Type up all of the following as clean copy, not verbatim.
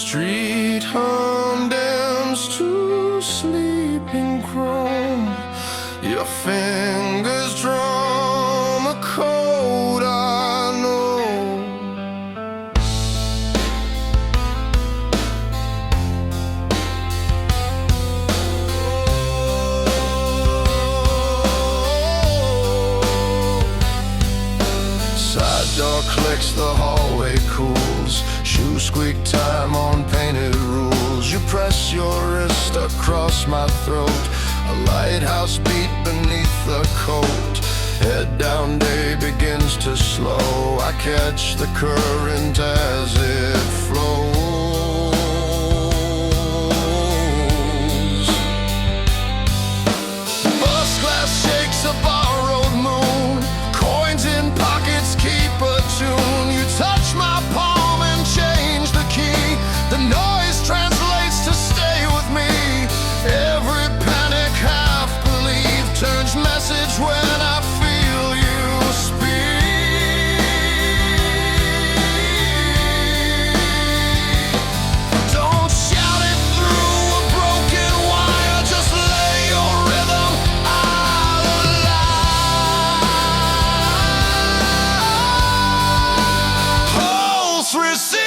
street hum dims to sleeping chrome. Your fingers drum a code I know. Side door clicks, the hallway cools. Shoe squeak time on painted rules. You press your wrist across my throat. A lighthouse beat beneath the coat. Head down, day begins to slow. I catch the current as it flows. Bus glass shakes a borrowed moon. Coins in pockets keep a tune. You touch my palm and change the key. The noise translates to stay with me. Every panic half belief turns message when I feel you speak. Don't shout it through a broken wire, just lay your rhythm out loud. Pulse receiver.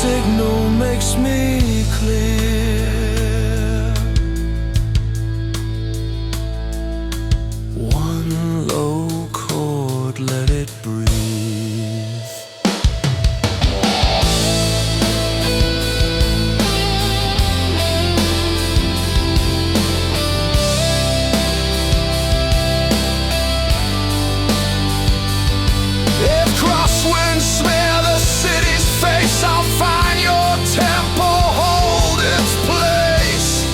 Signal makes me clear. One low chord, let it breathe. If crosswinds smear the city's face, I'll find your tempo, hold its place.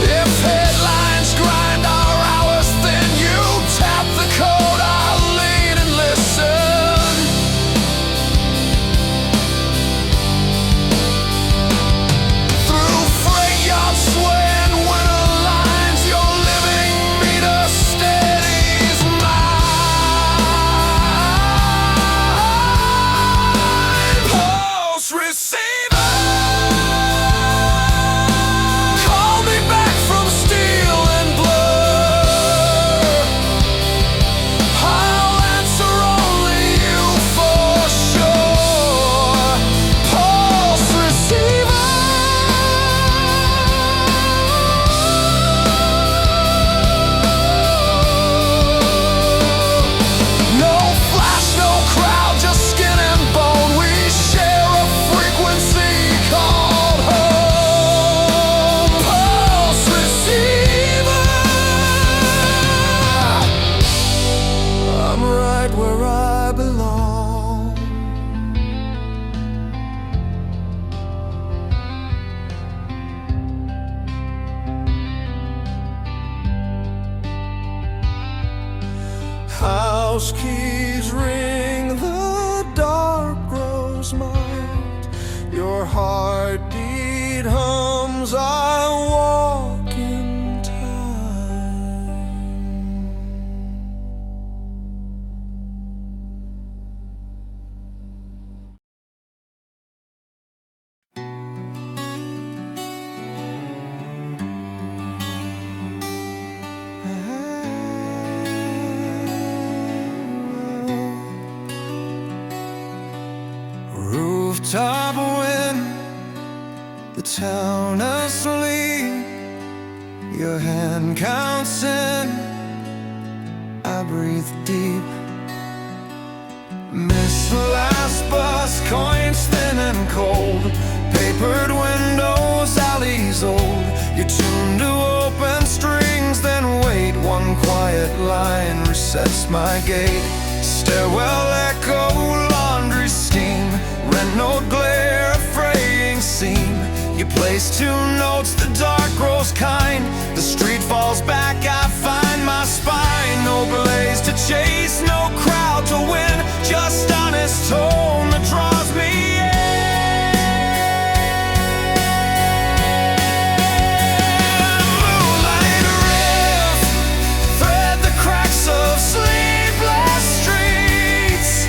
If headlines grind our hours, then you tap the code. I'll lean and listen. Through freight yards swaying winter lines, your living meter steadies mine. Pulse receiver. Call me back from steel and blur. I'll answer only you for sure. Pulse receiver. No flash, no crowd, just skin and bone. We share a frequency called home. Pulse receiver. I'm right where I belong. House keys ring, the dark grows mild. Your heartbeat hums, I walk in time. Rooftop wind, the town asleep. Your hand counts in, I breathe deep. Miss the last bus, coins thin and cold. Papered windows, alley years old. You tune to open strings, then wait. One quiet line resets my gate. Stairwell echo, laundry steam, rent note glare, a fraying seam. You place two notes, the dark grows kind. The street falls back, I find my spine. No blaze to chase, no crowd to win, just honest tone that draws me in. Moonlight Riff, thread the cracks of sleepless streets.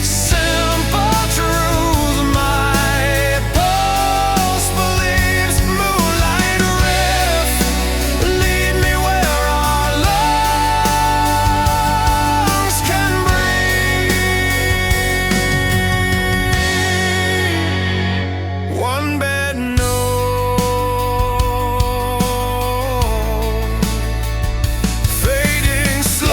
Simple truth my pulse believes. Moonlight Riff, lead me where our lungs can breathe. One bed note, fading slow.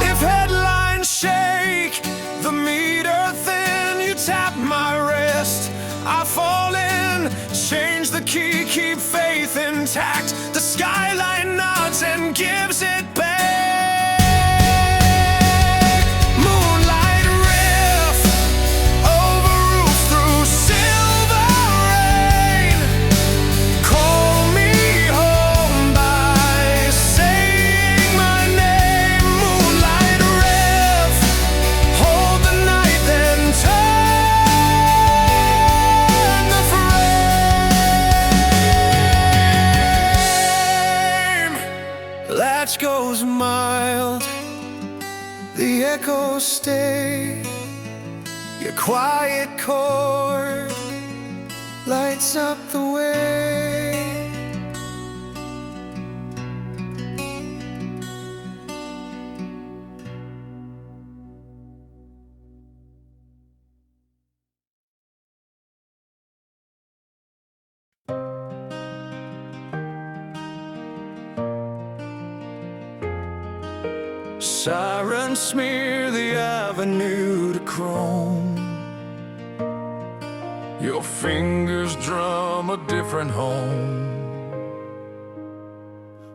If headlines shake, the meter thin, you tap my wrist, I fall in, change the key, keep faith intact. The skyline nods and gives it back. Moonlight Riff, over roof through silver rain. Call me home by saying my name. Moonlight Riff, hold the night, then turn the frame. Latch goes mild, the echoes stay. Your quiet chord lights up the way. Sirens smear the avenue to chrome. Your fingers drum a different home.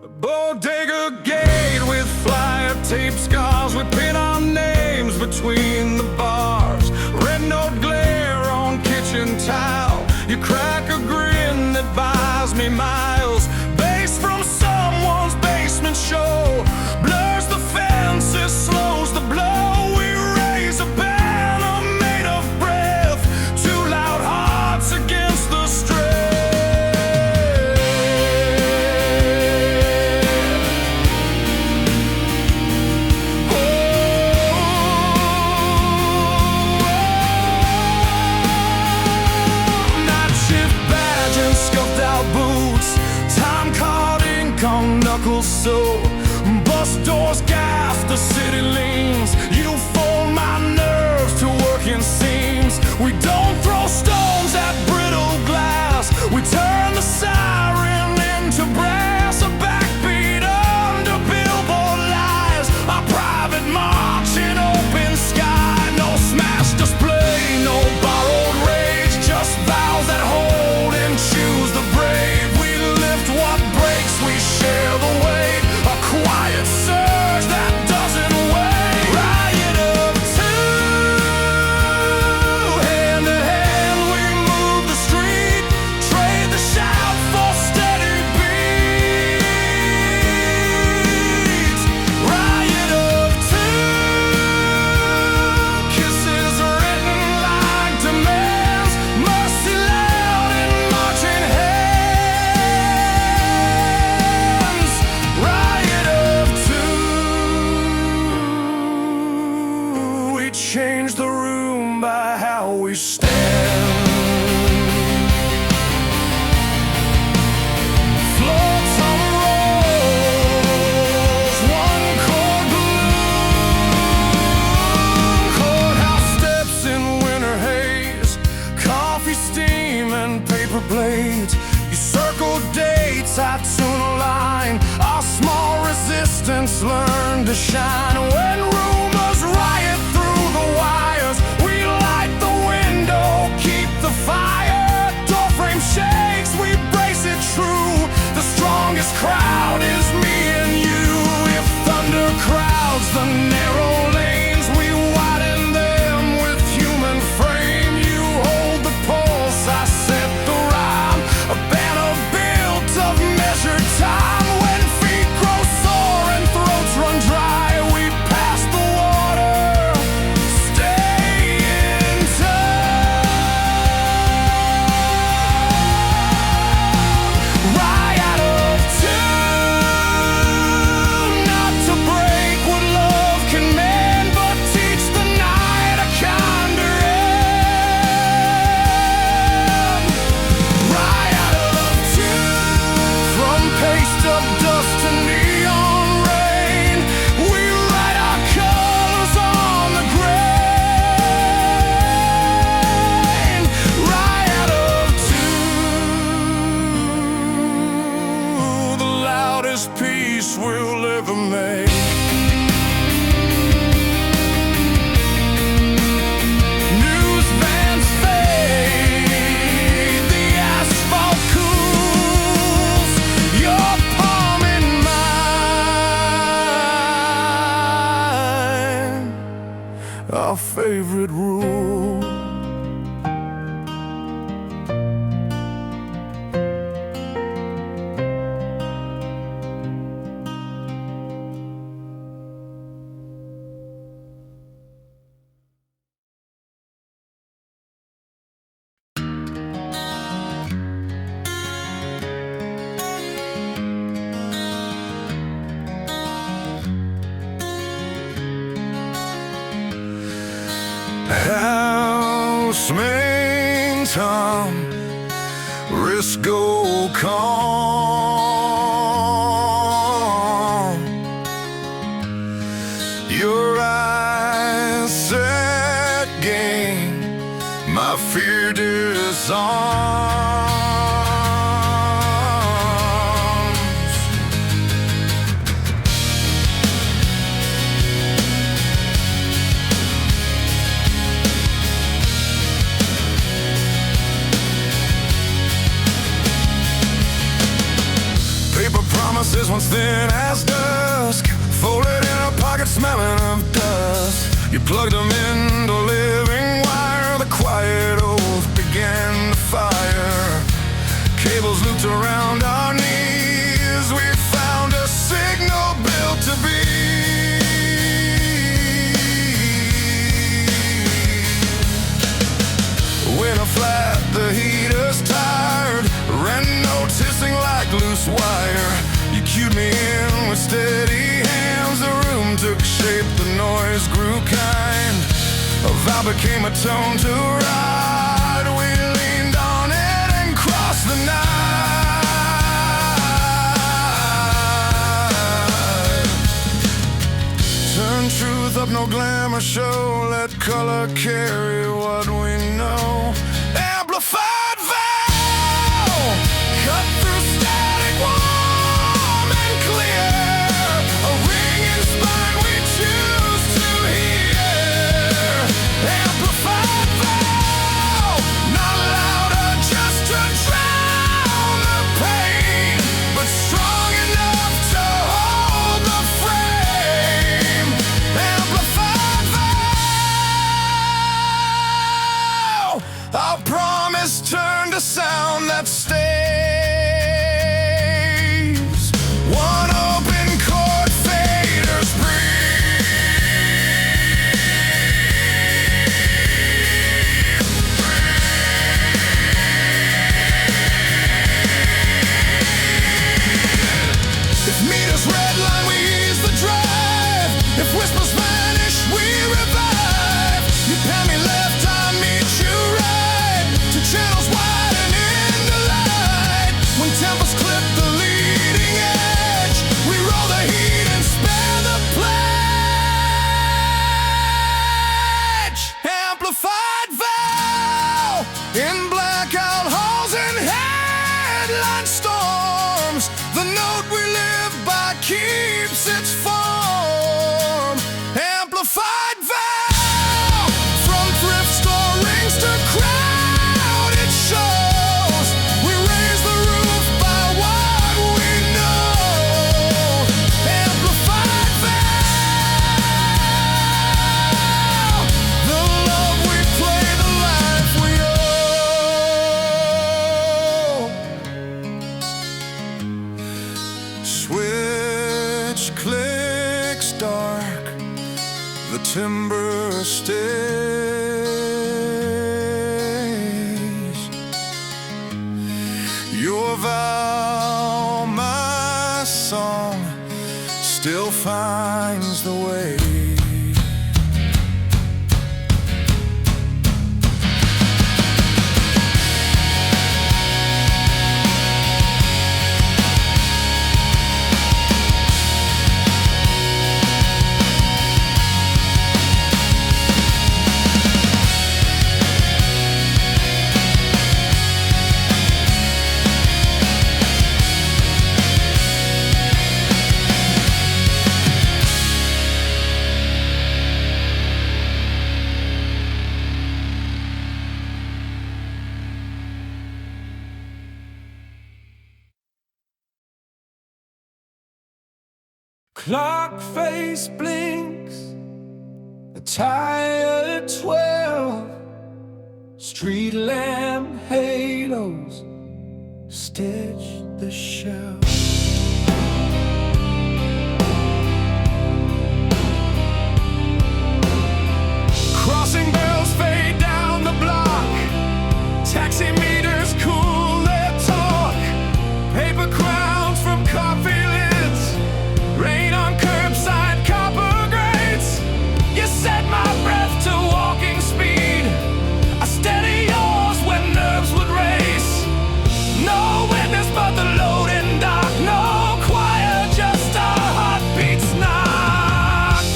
A bodega gate with flyer tape scars. We pin our names between the bars. Red note glare on kitchen tile. You crack a grin that buys me miles. Bass from someone's basement show blurs the fences, slows the blow. We raise a banner made of breath, two loud hearts against the stress. Night shift badge and scuffed out boots, time card ink on knuckles so. Bus doors gaff, the city leans. You fold my nerves to working seams. We don't throw stones at brittle glass. We turn the siren into brass. A backbeat under billboard lies. A private march in open sky. No smash display, no borrowed rage. Just vows that hold and choose the brave. We lift what breaks, we share the weight. A quiet surge that doesn't wait. Riot of two, hand to hand we move the street. Trade the shout for steady beats. Riot of two, kisses written like demands. Mercy loud in marching hands. Riot of two, we change the room by how we stand. Floats on rolls, one chord gloom. Courthouse steps in winter haze, coffee steam and paper blades. You circle dates, I tune a line. Our small resistance our favorite rule. Housemaid Tom, wrist go calm. Your eyes set game, my fear disarms. Promises once thin as dusk, folded in a pocket smelling of dust. You plugged them into living wire, the quiet oath began to fire. Cables looped around our knees, we found a signal built to be. Winter flat, the heater's tired, ran noticing like loose wire. You cued me in with steady hands, the room took shape, the noise grew kind. A vow became a tone to ride, we leaned on it and crossed the night. Turn truth up, no glamour show, let color carry what we know. Amplified vow, cut through static warm and clear, a ringing spine we choose to hear. Amplified vow, not louder just to drown the pain, but strong enough to hold the frame. Amplified vow, our promise turned to sound that stays. One open chord faders breathe. If meters redline, we ease the drive. If whispers vanish, we revive. You pan me left, I meet you right. Two channels widen into light. When tempers clip the leading edge, we roll the heat and spare the pledge. Amplified vow in blackout halls and headline storms. The note we live by keeps its form. Amplified vow, from thrift store rings to crowded shows. We raise the roof by what we know. Amplified vow, the love we play, the life we owe. Switch clicks dark, the timber stays. Your vow, my song, still finds the way. Clock face blinks, the tired 12 street lamp halos stitch the shell. Crossing bells fade down the block, taxi meters cool their talk, paper crowns from coffee lids, rain on curbside copper grates. You set my breath to walking speed, I steady yours when nerves would race. No witness but the loading dock, no choir, just our heartbeats knocked.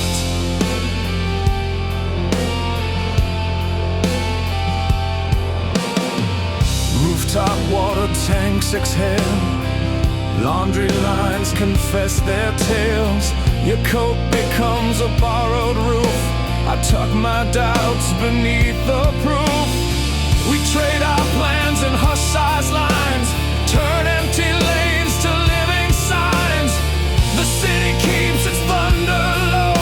Rooftop water tanks exhale, laundry lines confess their tales. Your coat becomes a borrowed roof, I tuck my doubts beneath the proof. We trade our plans in hush-sized lines, turn empty lanes to living signs. The city keeps its thunder low,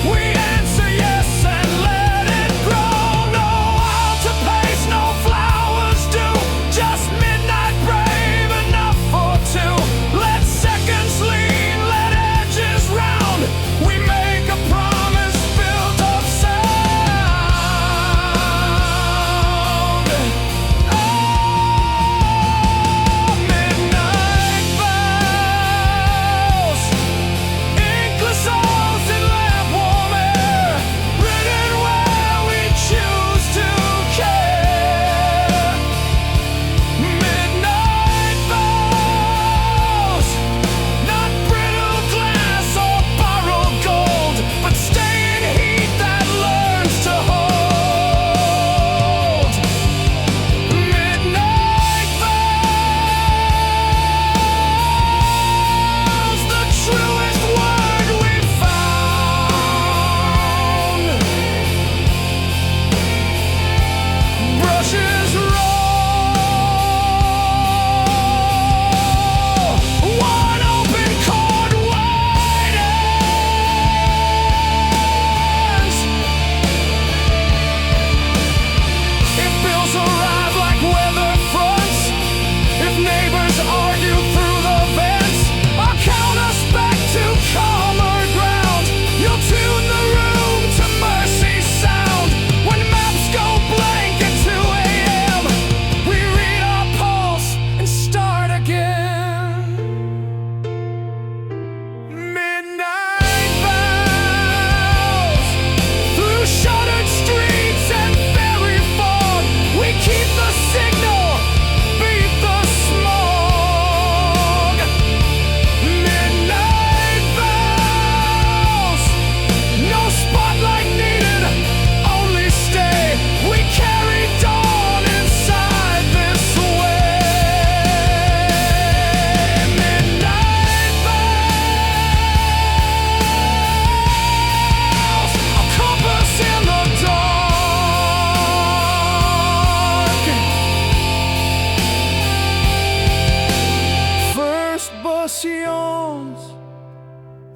we answer yes and let it grow. No altar pace, no flowers due, just midnight brave enough for two. Let seconds lean, let edges round, we make a promise built of sound. Midnight vows, inkless souls in lamp warm air, written where we choose to care. Midnight vows, not brittle glass or borrowed gold, but staying heat that learns to hold. Midnight vows, the truest word we've found. Brushes roll, one open chord widens. If bills arrive like weather fronts, if neighbors argue through the vents, I'll count us back to calmer ground. You'll tune the room to mercy sound. When maps go blank at 2 a.m., we read our pulse and start again. Midnight vows, through shuttered streets and fairy fog, we keep the signal, beat the smog. Midnight vows, no spotlight needed, only stay. We carry dawn inside this way. Midnight vows, a compass in the dark. First bus yawns,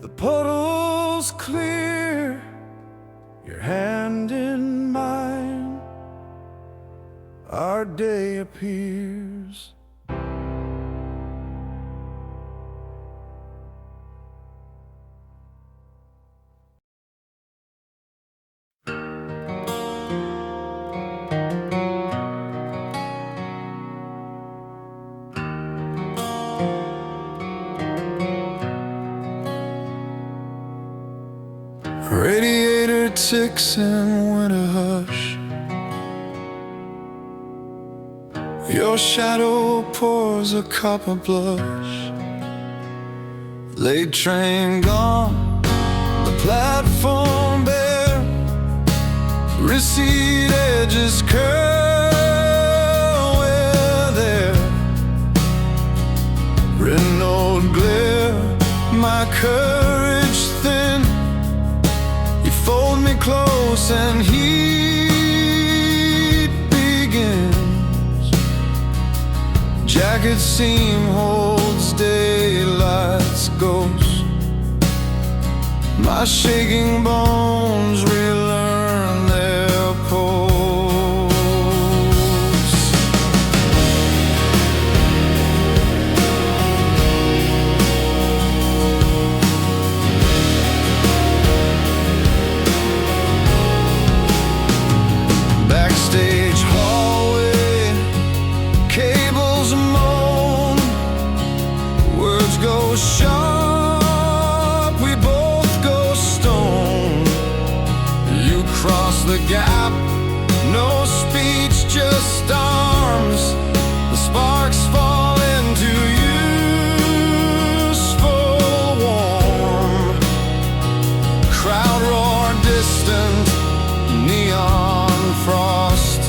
the puddles clear, your hand in mine, our day appears. Radiator ticks in winter hush, your shadow pours a copper blush. Late train gone, the platform bare, recede edges curl where there. Red note glare, my courage thin, you fold me close and heat begins. Jacket seam holds daylight's ghost, my shaking bones relearn the gap. No speech, just arms. The sparks fall into useful warmth. Crowd roar distant, neon frost.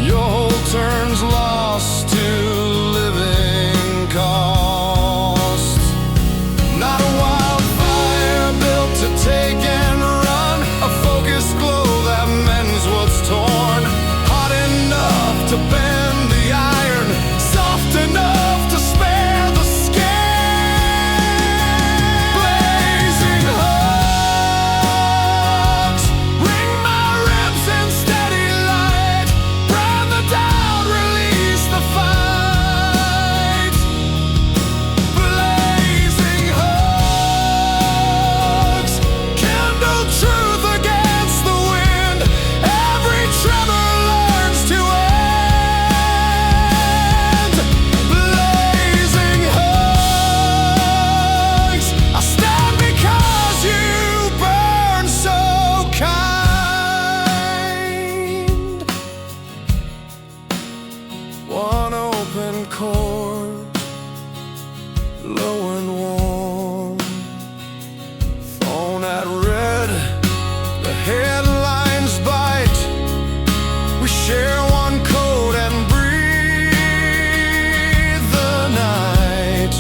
Your whole turns lost to living cost. Not a wildfire built to take and run, a focused glow that mends what's torn. Hot enough to bend the iron, soft enough to spare the skin. Blazing hooks ring my ribs in steady light. Brand the doubt, release the fight. Blazing hooks kindle truth against the wind. Every tremor learns to end. Blazing hooks, I stand because you burn so kind. One open chord, low and warm. Phone at red, the headlines bite. We share one coat and breathe the night.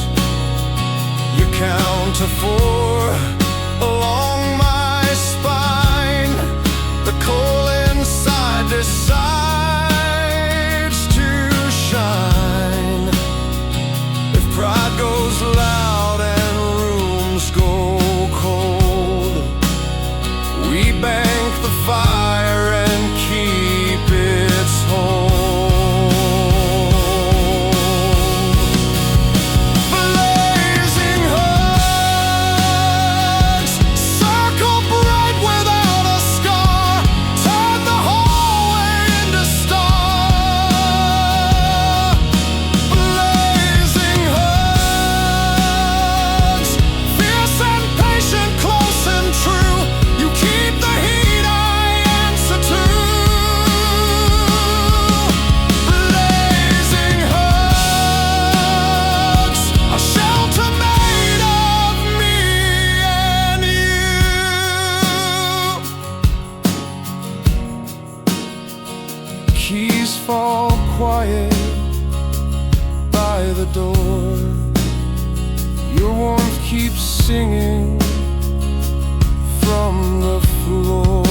You count to 4 along my spine. The coal inside decides to shine. If pride goes loud and rooms go cold, we bank the fire and keep its hold. Blazing hooks circle bright without a scar. Turn the hallway into star. Blazing hooks, fierce and patient, close and true. You keep the heat, I answer to. Blazing hooks, a shelter made of me and you. Keys fall quiet by the door. Your warmth keeps singing from the floor.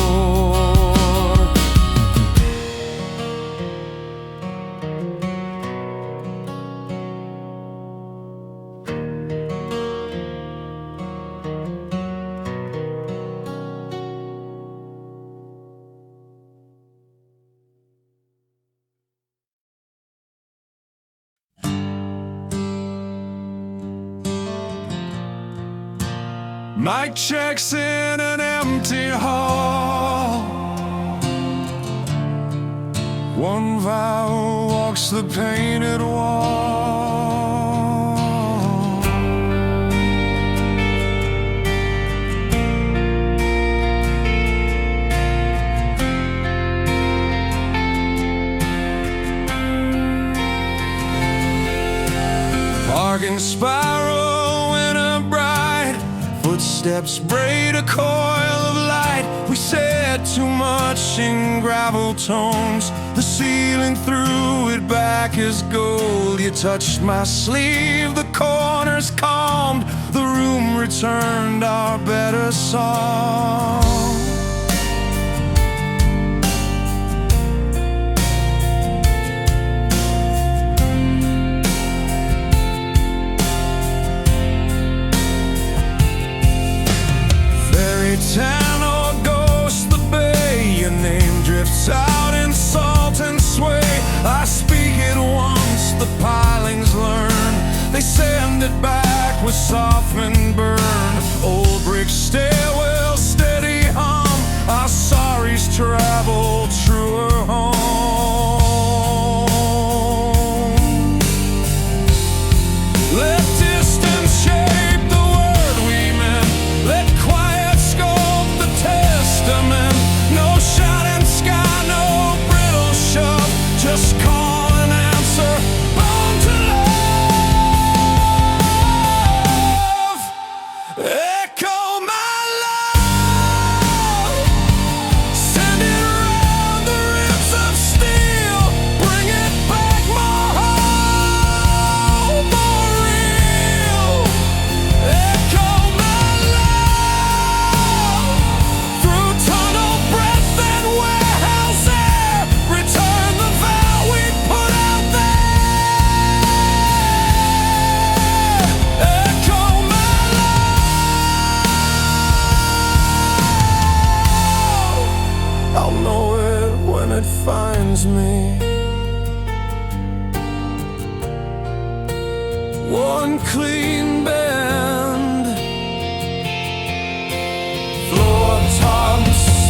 Mic checks in an empty hall. One vow walks the painted wall. Parking spiral in a bright, footsteps braid a coil of light. We said too much in gravel tones. The ceiling threw it back as gold. You touched my sleeve, the corners calmed. The room returned our better song. Town or ghost the bay, your name drifts out in salt and sway. I speak it once, the pilings learn. They send it back with softened burn. Old brick stairwell, steady reminds me. One clean bend, floor tom slow.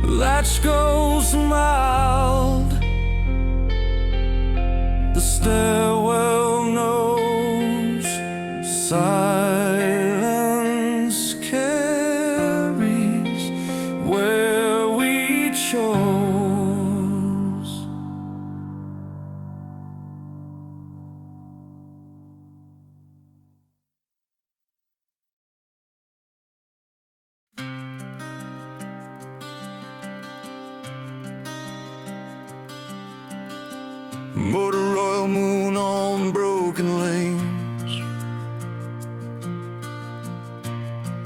Latch goes mild, the stairwell knows, silence carries where we chose. Motor oil moon on broken lanes,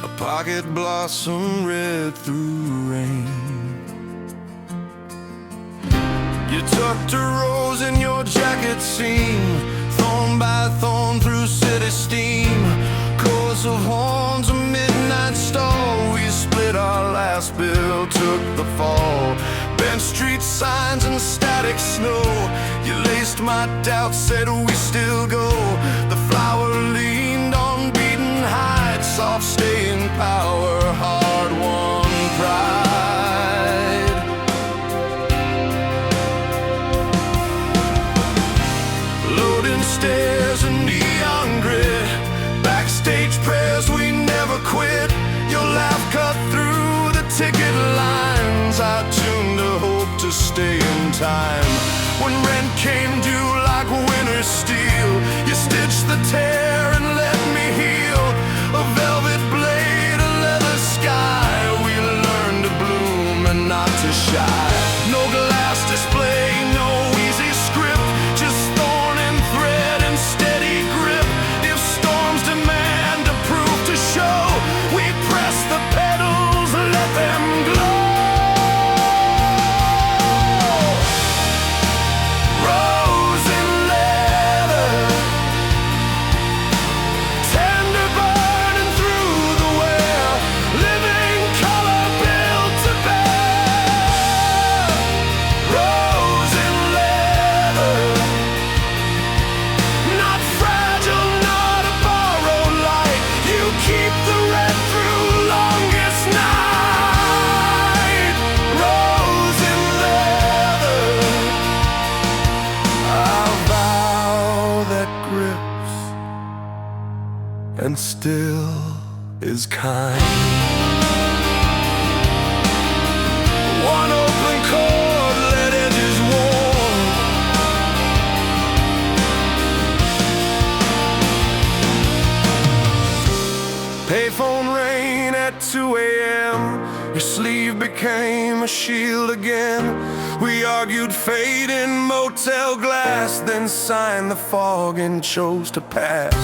a pocket blossom red through rain. You tucked a rose in your jacket seam, thorn by thorn through city steam. Chorus of horns, a midnight stall. We split our last bill, took the fall. Bent street signs and static snow. You laced my doubts, said we still go. The flower leaned on beaten hide, soft staying power, hard won pride. Loading stairs and neon grid, backstage prayers we never quit. Your laugh cut through the ticket lines. I tuned to hope to stay in time. When rent came due like winter's steel, you stitched the tear and let me heal. A velvet blade, a leather sky. We learned to bloom and not to shy. No glass display, no easy script, just thorn and thread and steady grip. If storms demand a proof to show, we press the pedals, let them glow. And still is kind. One open chord, let edges warm. Payphone rain at 2 a.m. Your sleeve became a shield again. We argued fate in motel glass, then signed the fog and chose to pass.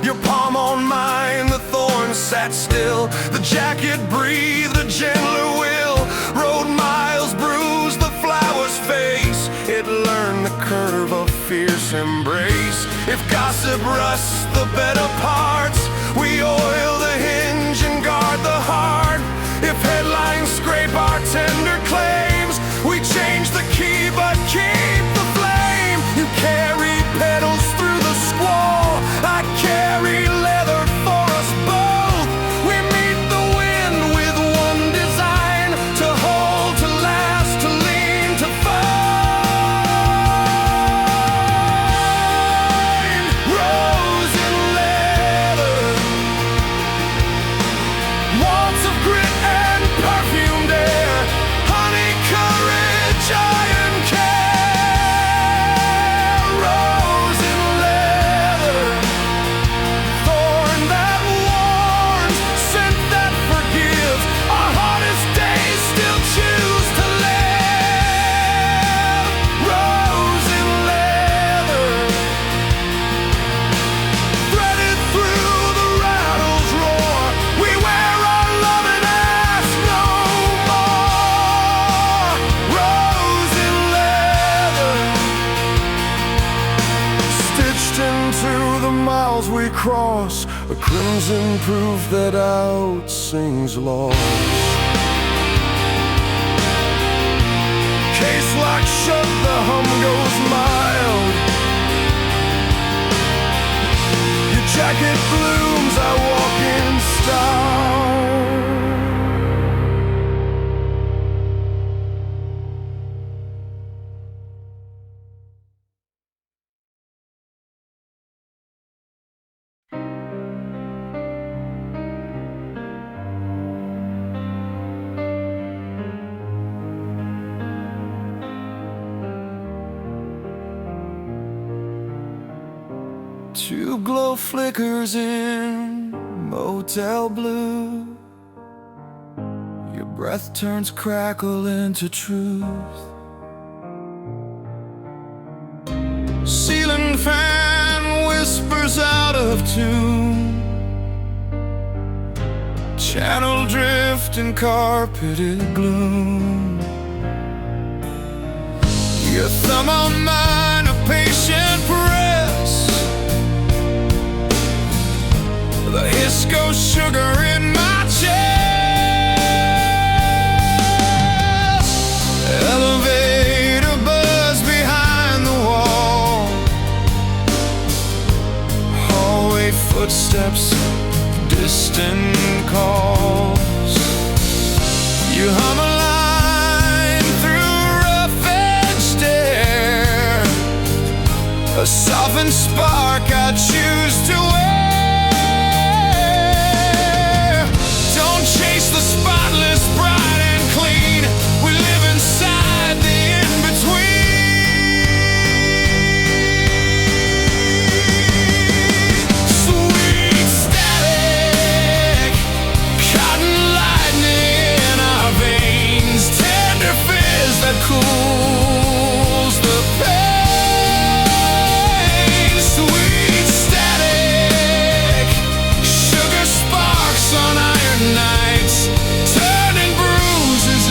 Your palm on mine, the thorn sat still. The jacket breathed a gentler will. Road miles bruised the flower's face. It learned the curve of fierce embrace. If gossip rusts the better parts, We oil the hinge and guard the heart. If headlines scrape our tender claims, we change the key but keep the flame. You carry petals through the squall, I carry leather for us both. We meet the wind with one design: to hold, to last, to lean, to find. Rose and leather, waltz of grit and perfumed air, honey, courage, iron care. Rose and leather, thorn that warns, scent that forgives. Our hardest days still choose to live. Rose and leather, threaded through the rattle's roar. We wear our love and ask no more. Rose and leather, stitched into the miles we cross, a crimson proof that outsings loss. Case lock shut, the hum goes mild. Your jacket blooms, I walk in style. Tube glow flickers in motel blue. Your breath turns crackle into truth. Ceiling fan whispers out of tune. Channel drift in carpeted gloom. Your thumb on mine, a patient press. The Hisco sugar in my chest. Elevator buzz behind the wall. Hallway footsteps, distant calls. You hum a line through rough edged air, a softened spark I choose to wear. Chase the spotless, bright and clean. We live inside the in-between. Sweet static, cotton lightning in our veins, tender fizz that cools the pain. Sweet static, sugar sparks on iron nights, turning bruises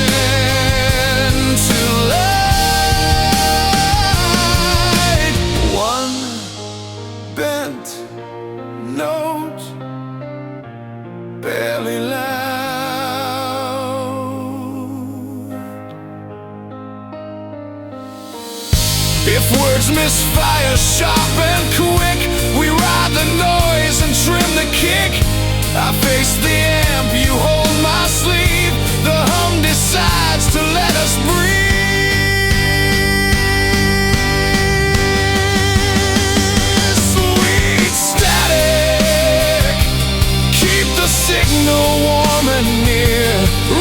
into light. One bent note, barely loud. If words misfire sharp and quick, we ride the noise and trim the kick. I face the amp, you hold my sleeve. The hum decides to let us breathe. Sweet static, keep the signal warm and near.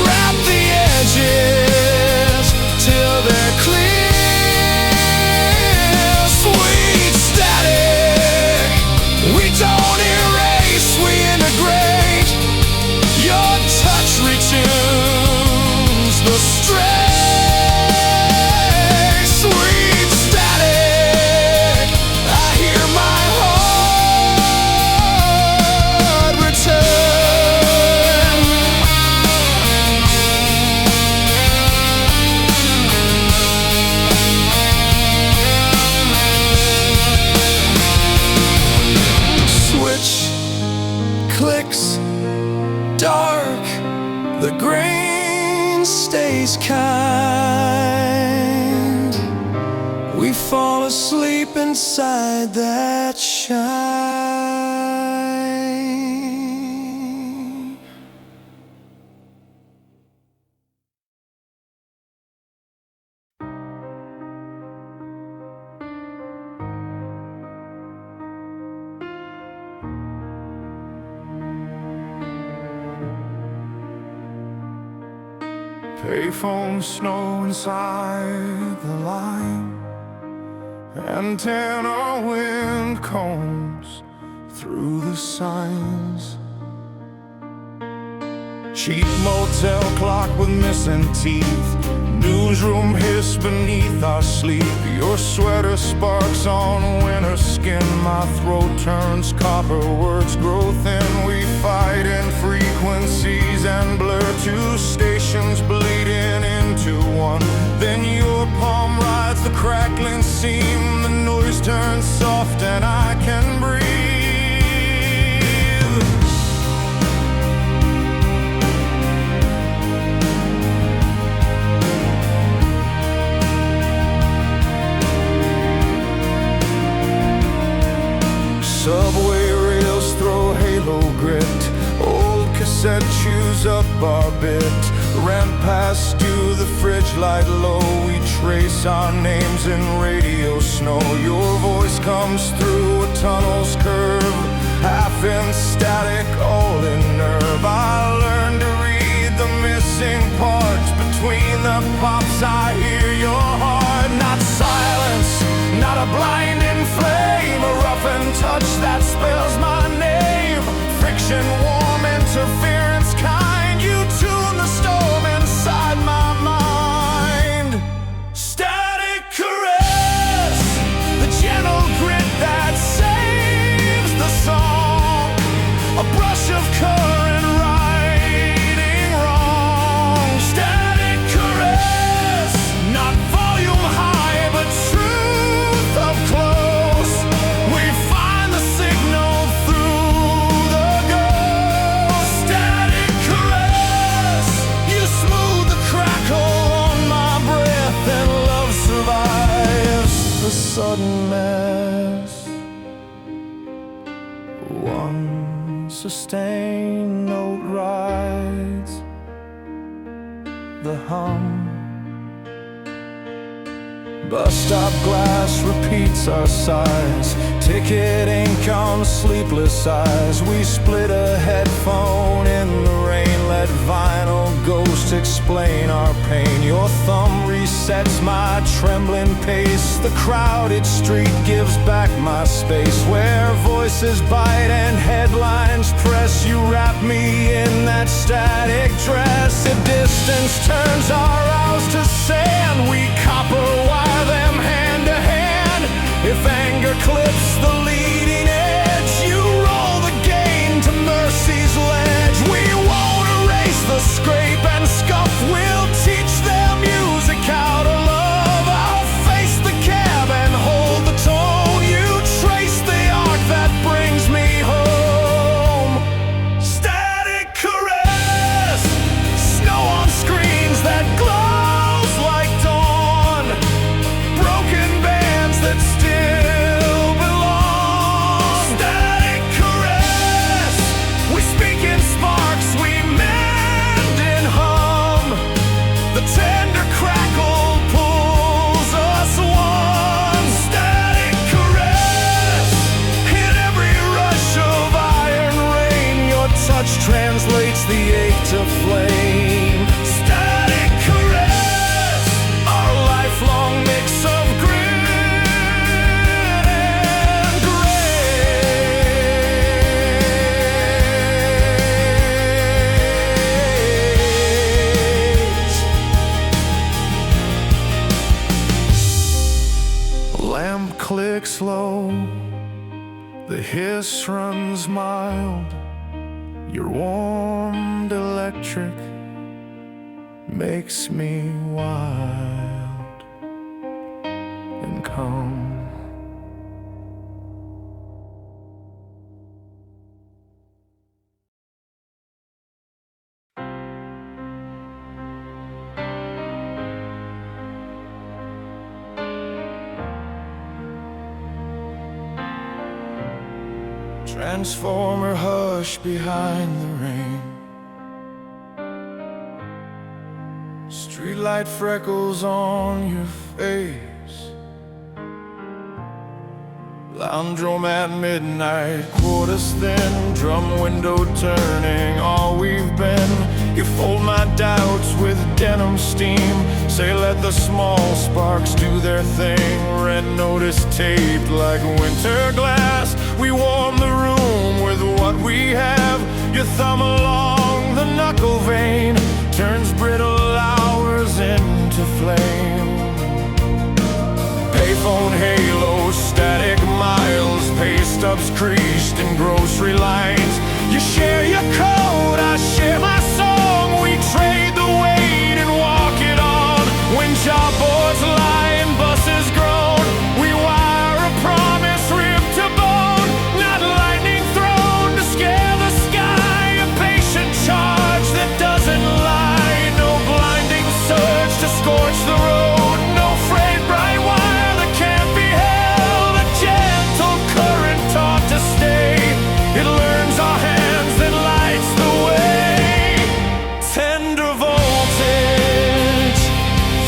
Wrap the edges till they're clear. Sweet static, always kind. We fall asleep inside that shine. Payphone snow inside the line, antenna wind combs through the signs. Cheap motel clock with missing teeth, newsroom hiss beneath our sleep. Your sweater sparks on winter skin, my throat turns copper, words grow thin. We fight in frequencies and blur, two stations bleeding into one. Then your palm rides the crackling seam, the noise turns soft and I can breathe. Subway rails throw halo grit, old cassette chews up our bit. Ran past you, the fridge light low, we trace our names in radio snow. Your voice comes through a tunnel's curve, half in static, all in nerve. I learned to read the missing parts between the pops. I hear your heart, not silence, not a blinding flame, a roughened touch that spells my name. Friction, warm interference kind, you tune the storm inside my mind. Static caress, the gentle grit that saves the song. A brush of current righting wrong. Static caress, not volume high but truth up close. We find the signal through the ghost. Static caress, you smooth the crackle on my breath, and love survives the sudden mess. One sustained note rides the hum. Bus stop glass repeats our sighs, ticket ink on sleepless eyes. We split a headphone in the rain, let vinyl ghosts explain our pain. Your thumb resets my trembling pace, the crowded street gives back my space. Where voices bite and headlines press, you wrap me in that static dress. If distance turns our hours to sand, we copper wire them hand to hand. If anger clips the leading edge, you roll the gain to mercy's ledge. We won't erase the scrape and scuff, we'll teach them music how to love. I'll face the cab and hold the tone, you trace the arc that brings me home. Static caress, snow on screens that glows like dawn, broken bands that still belong. Static caress, we speak in sparks, we mend and hum. The tender crackle pulls us one. Static caress, in every rush of iron rain, your touch translates the ache to flame. Static caress, our lifelong mix of grit and grace. Lamp clicks low, the hiss runs mild. Your warmed electric makes me wild and calm. Transformer hush behind the rain. Streetlight freckles on your face. Lounge room at midnight, quarters thin, drum window turning, all we've been. You fold my doubts with denim steam, say let the small sparks do their thing. Red notice taped like winter glass, we warm the room with what we have. Your thumb along the knuckle vein turns brittle hours into flame. Payphone halos, static miles, pay stubs creased in grocery lines. You share your code, I share my song. We trade the weight and walk it on. When job boards lie and buses groan, we wire a promise ripped to bone. Not lightning thrown to scare the sky, a patient charge that doesn't lie. No blinding surge to scorch the road, no frayed bright wire that can't be held. A gentle current taught to stay, it learns our hands, then lights the way. Tender voltage,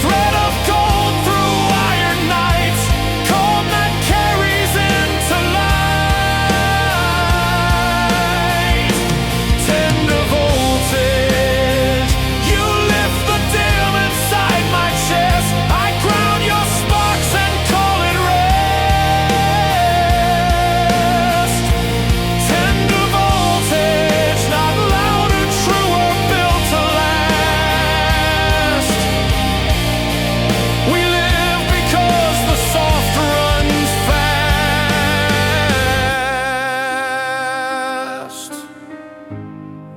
thread of gold through iron nights, calm that carries into light. Tender voltage, you lift the dim inside my chest. I ground your sparks and call it rest. Tender voltage, not louder, truer, built to last. We live because the soft runs fast.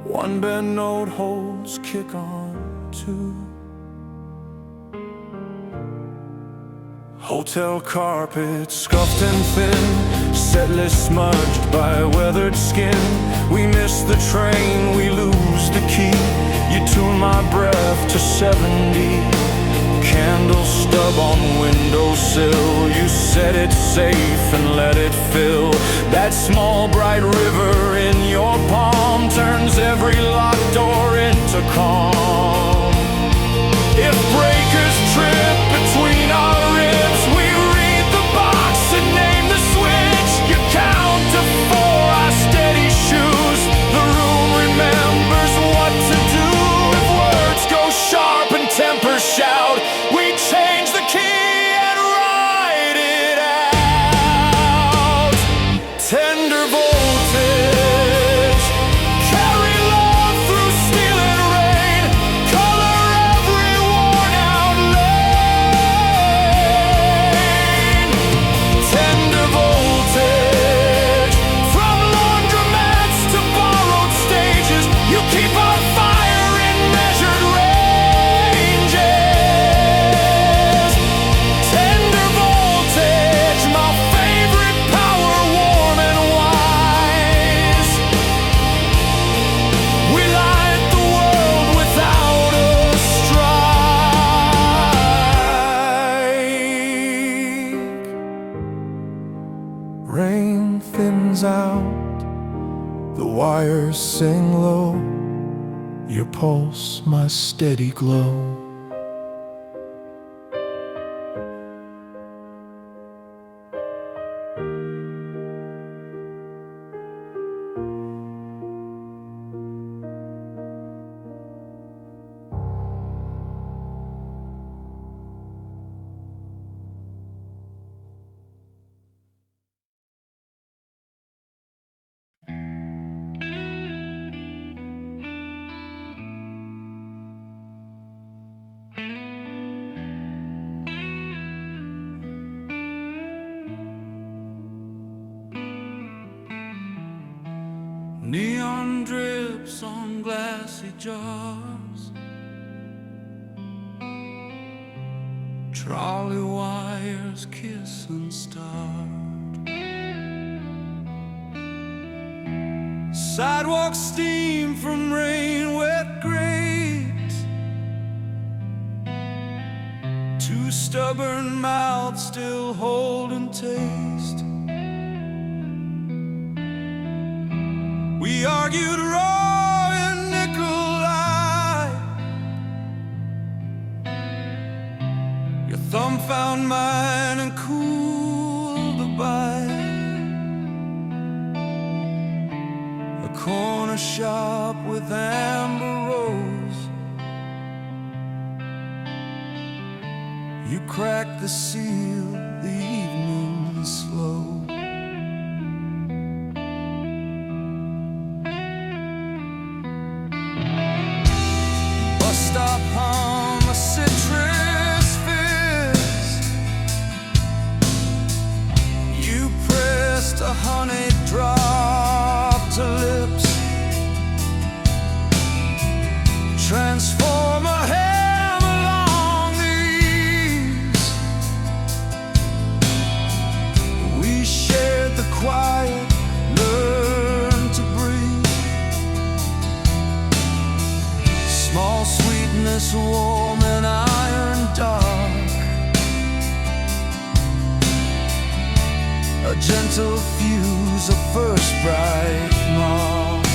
One bend note holds kick on two. Hotel carpet, scuffed and thin, set list smudged by weathered skin. We miss the train, we lose the key. You tune my breath to 70. Candle stub on windowsill, you set it safe and let it fill. That small bright river in your palm turns every locked door into calm. If breakers trip between our ribs, we read the box and name the switch. You count to four, our steady shoes. The room remembers what to do. If words go sharp and tempers shout, we change the key and ride it out. Tender voltage, carry love through steel and rain, color every worn out lane. Tender voltage, from laundromats to borrowed stages, you keep our fire in measured ranges. Tender voltage, my favorite power, warm and wise. We light the world without a strike. Rain thins out, the wires sing low. Your pulse, my steady glow. Neon drips on glassy jars, trolley wires kiss and start. Sidewalk steam from rain-wet grates, two stubborn mouths still hold and taste. We argued raw and Nikolai. Your thumb found mine and cooled the bite. A corner shop with amber rose. You cracked the seal, the evening slow. Bus stop hum, a citrus fizz. You pressed a honey drop to lips. Transform a ham along the eaves. We shared the quiet, learned to breathe. Small sweetness, warm and iron dark. A gentle fuse, a first bright mark.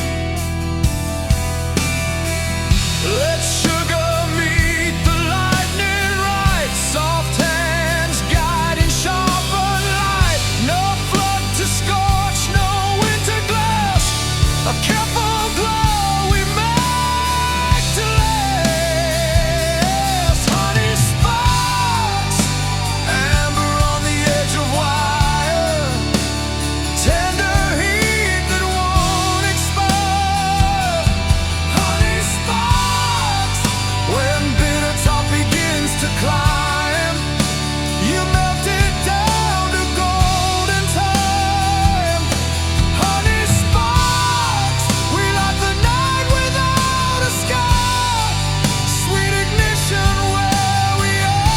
Let sugar meet the lightning right. Soft hands guiding sharpened light. No flood to scorch, no winter glass. A careful glow we make to last. Honey sparks, amber on the edge of wire. Tender heat that won't expire. Honey sparks, when bitter top begins to climb, you melt it down to golden time. Honey sparks, we light the night without a sky. Sweet ignition where we are.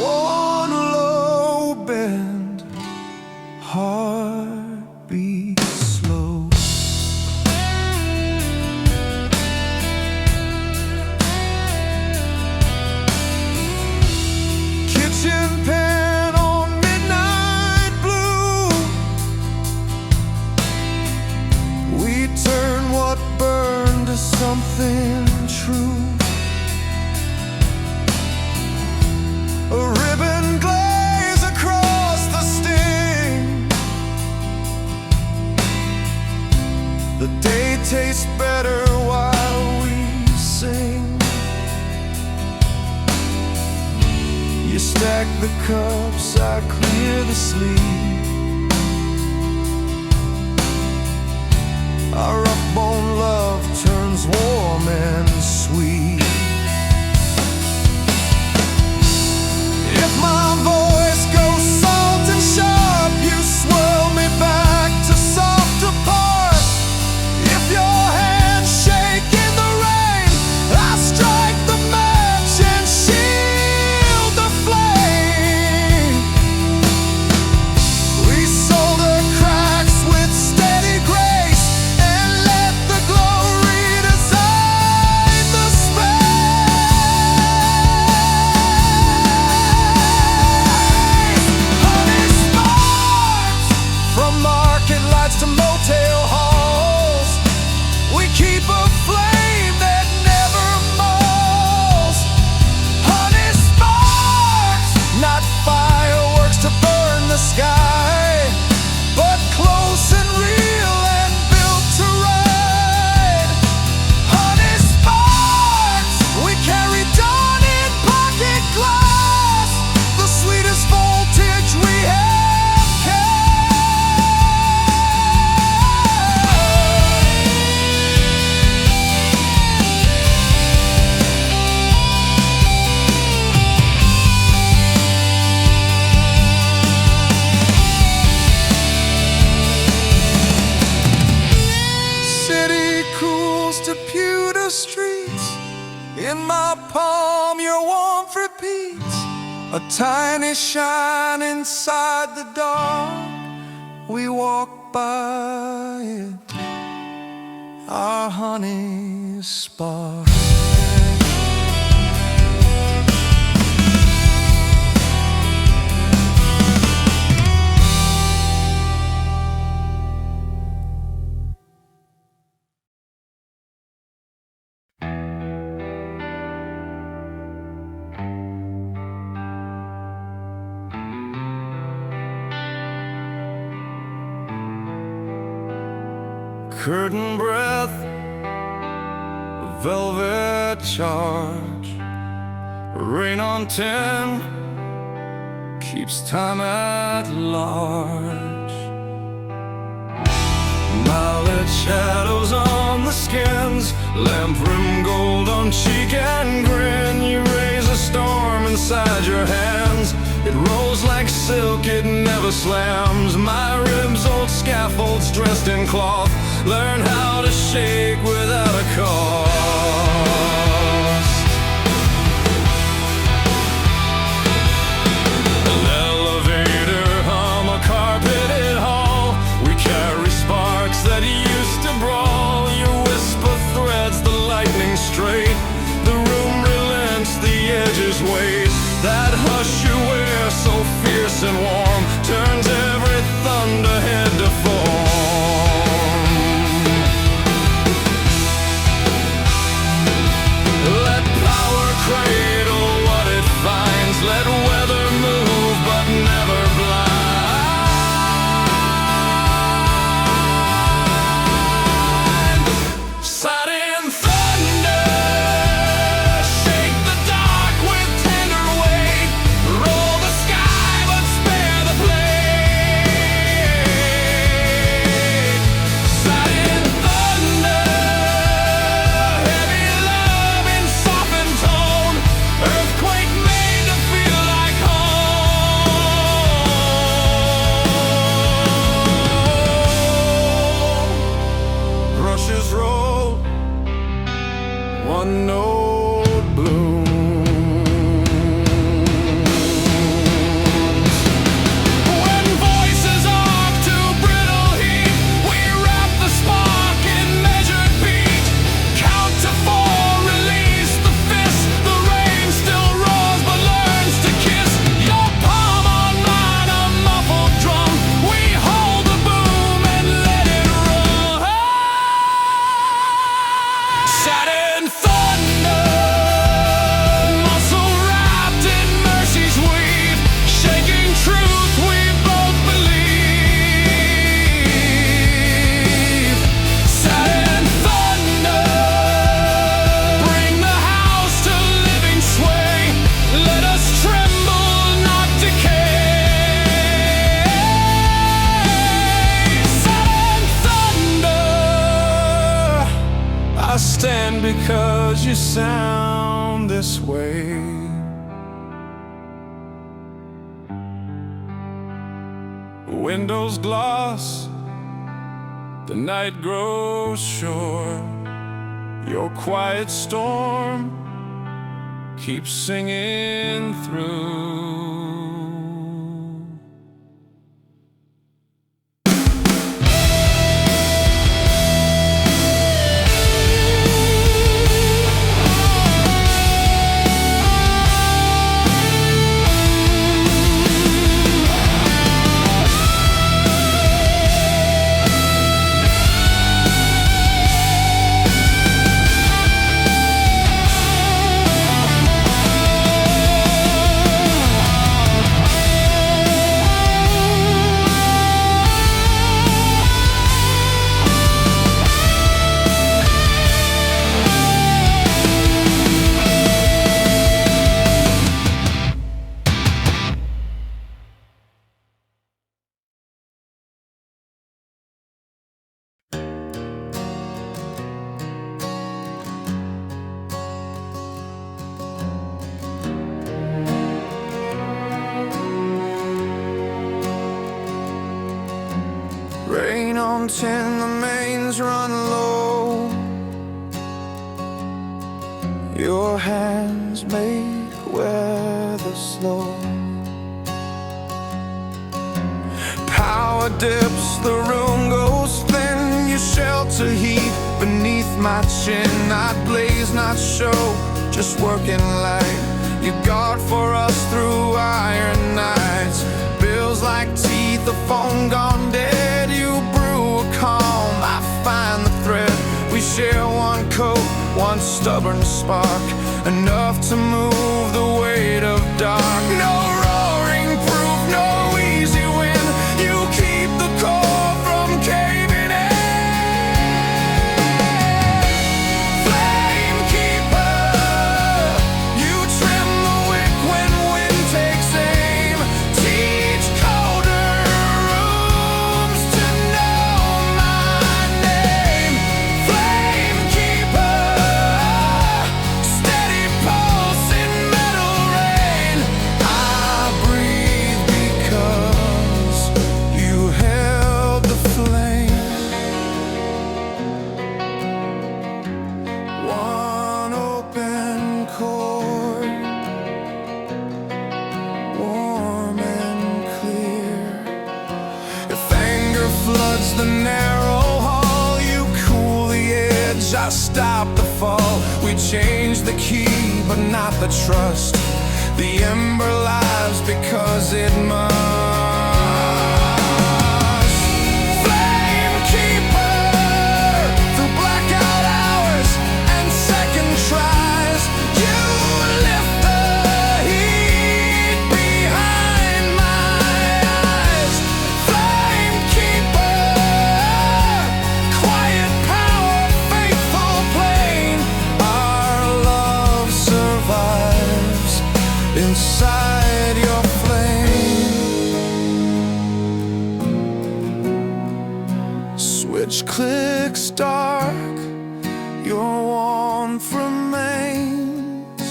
One low bend, heartbeat slow. Kitchen pan on midnight blue. We turn what burned to something true. A ribbon glaze across the sting. The day tastes better while we sing. You stack the cups, I clear the sleeve. Our rough-bone love turns warm and sweet. If my voice goes salt and sharp, you swirl me back to softer part. If your hands shake in the rain, I strike the match and shield the flame. We solder cracks with steady grace and let the glow redesign the space. Honey sparks, from market lights to motel halls. We keep a flame that never moles. Honey sparks, not fireworks to burn the sky, but close and real and built to ride. Honey sparks, we carry dawn in pocket glass, the sweetest voltage we have City cools to pewter streets. In my palm, your warmth repeats. A tiny shine inside the dark. We walk by it, our honey spark. curtain breath, velvet charge. Rain on 10 keeps time at large. Mild shadows on the skins, lamp rim gold on cheek and grin. You raise a storm inside your hands, it rolls like silk, it never slams. My ribs, old scaffolds dressed in cloth, learn how to shake without a cost. An elevator hum, a carpeted hall, we carry sparks that used to brawl. Your whisper threads the lightning straight, the room relents, the edges wait. That hush you wear, so fierce and warm, turns every thunderhead to form. Let power cradle what it finds, let weather move but never blind. Satin Thunder, shake the dark with tender weight, roll the sky but spare the blade. Satin Thunder, heavy love in softened tone, earthquake made to feel like home. Brushes roll, one note blooms. When voices arc to brittle heat, we wrap the spark in measured beat. Count to 4, release the fist. The rain still roars but learns to kiss. Your palm on mine, a muffled drum. We hold the boom and let it run. Satin Thunder, muscle wrapped in mercy's weave, shaking truth we both believe. Satin Thunder, bring the house to living sway, let us tremble, not decay. Satin Thunder, I stand because you sound this way. Windows gloss, the night grows short. Your quiet storm keeps singing through. Rain on 10, the mains run low. Your hands make weather slow. Power dips, the room goes thin. You shelter heat beneath my chin. Not blaze, not show, just working light. You guard for us through iron nights. Bills like teeth, a phone gone dead. You brew a calm, I find the thread. We share one coat, one stubborn spark, enough to move the weight of dark. No roaring proof, no easy win. You keep the core from caving in. towards the narrow hall. You cool the edge, I stop the fall. We change the key, but not the trust. The ember lives because it must. Flamekeeper, through blackout hours and second tries, you lift the heat behind my eyes. Flamekeeper, quiet power, faithful flame. Our love survives inside your flame. Switch clicks dark, your warmth remains.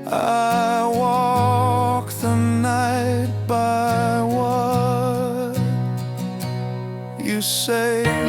I walk the night by what you say.